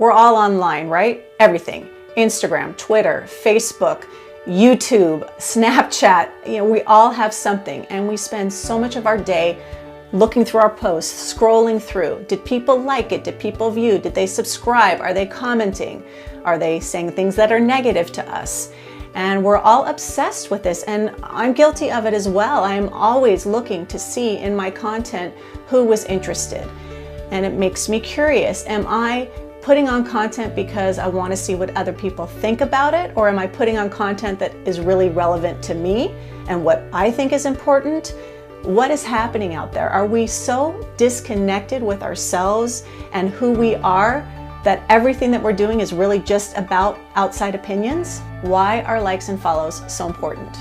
We're all online, right? Everything. Instagram, Twitter, Facebook, YouTube, Snapchat. We all have something, and we spend so much of our day looking through our posts, scrolling through. Did people like it? Did people view? Did they subscribe? Are they commenting? Are they saying things that are negative to us? And we're all obsessed with this, and I'm guilty of it as well. I'm always looking to see in my content who was interested, and it makes me curious. Am I putting on content because I want to see what other people think about it, or am I putting on content that is really relevant to me and what I think is important? What is happening out there? Are we so disconnected with ourselves and who we are that everything that we're doing is really just about outside opinions? Why are likes and follows so important?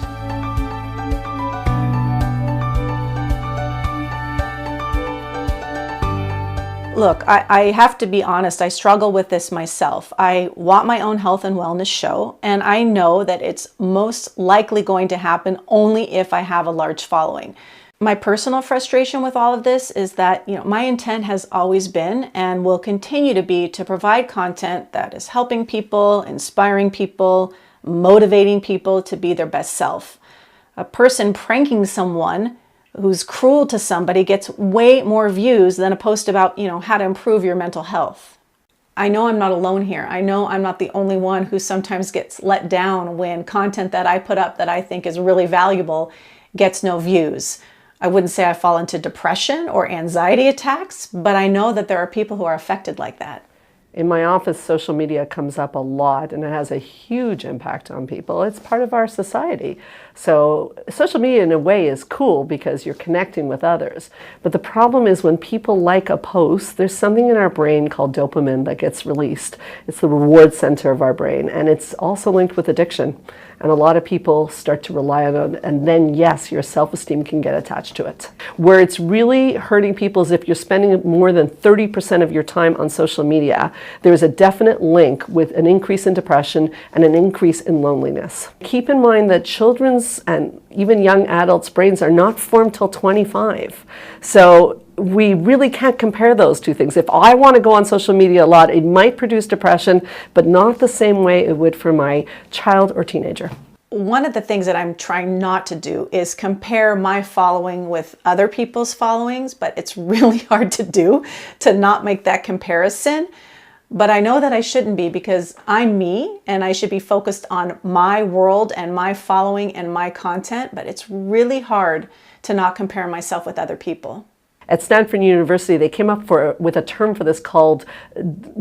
Look, I have to be honest, I struggle with this myself. I want my own health and wellness show, and I know that it's most likely going to happen only if I have a large following. My personal frustration with all of this is that, my intent has always been and will continue to be to provide content that is helping people, inspiring people, motivating people to be their best self. A person pranking someone who's cruel to somebody gets way more views than a post about, how to improve your mental health. I know I'm not alone here. I know I'm not the only one who sometimes gets let down when content that I put up that I think is really valuable gets no views. I wouldn't say I fall into depression or anxiety attacks, but I know that there are people who are affected like that. In my office, social media comes up a lot, and it has a huge impact on people. It's part of our society. So social media in a way is cool because you're connecting with others. But the problem is when people like a post, there's something in our brain called dopamine that gets released. It's the reward center of our brain, and it's also linked with addiction. And a lot of people start to rely on it, and then yes, your self-esteem can get attached to it. Where it's really hurting people is if you're spending more than 30% of your time on social media, there is a definite link with an increase in depression and an increase in loneliness. Keep in mind that children's and even young adults' brains are not formed till 25. So we really can't compare those two things. If I want to go on social media a lot, it might produce depression, but not the same way it would for my child or teenager. One of the things that I'm trying not to do is compare my following with other people's followings, but it's really hard to do, to not make that comparison. But I know that I shouldn't be, because I'm me and I should be focused on my world and my following and my content, but it's really hard to not compare myself with other people. At Stanford University, they came up with a term for this called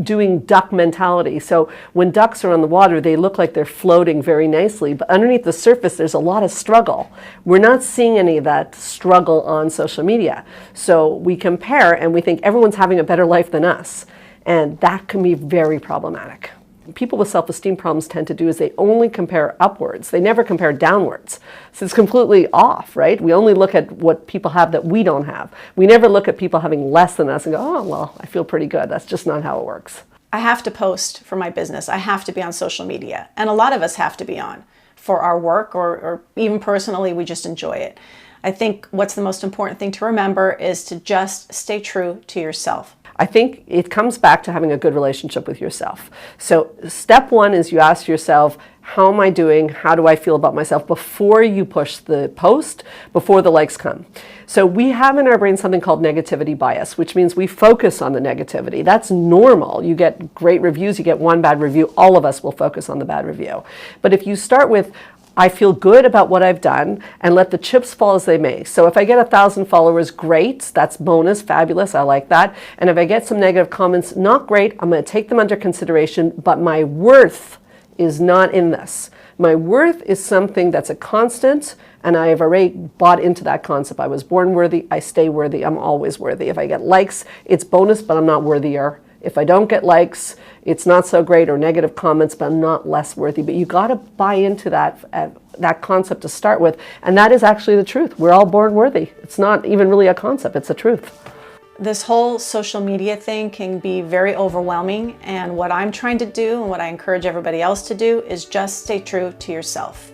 doing duck mentality. So when ducks are on the water, they look like they're floating very nicely, but underneath the surface, there's a lot of struggle. We're not seeing any of that struggle on social media. So we compare and we think everyone's having a better life than us. And that can be very problematic. People with self-esteem problems tend to do is they only compare upwards. They never compare downwards. So it's completely off, right? We only look at what people have that we don't have. We never look at people having less than us and go, oh, well, I feel pretty good. That's just not how it works. I have to post for my business. I have to be on social media. And a lot of us have to be on for our work, or even personally, we just enjoy it. I think what's the most important thing to remember is to just stay true to yourself. I think it comes back to having a good relationship with yourself. So step one is you ask yourself, how am I doing? How do I feel about myself before you push the post, before the likes come? So we have in our brain something called negativity bias, which means we focus on the negativity. That's normal. You get great reviews, you get one bad review, all of us will focus on the bad review. But if you start with, I feel good about what I've done, and let the chips fall as they may. So if I get 1,000 followers, great, that's bonus, fabulous, I like that. And if I get some negative comments, not great, I'm going to take them under consideration, but my worth is not in this. My worth is something that's a constant, and I have already bought into that concept. I was born worthy, I stay worthy, I'm always worthy. If I get likes, it's bonus, but I'm not worthier. If I don't get likes, it's not so great, or negative comments, but I'm not less worthy. But you got to buy into that concept to start with, and that is actually the truth. We're all born worthy. It's not even really a concept, it's a truth. This whole social media thing can be very overwhelming, and what I'm trying to do and what I encourage everybody else to do is just stay true to yourself.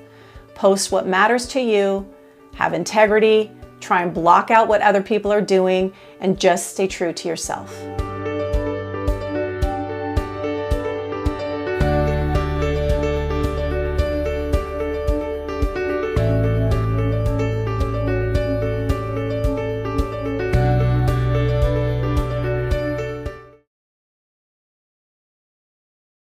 Post what matters to you, have integrity, try and block out what other people are doing, and just stay true to yourself.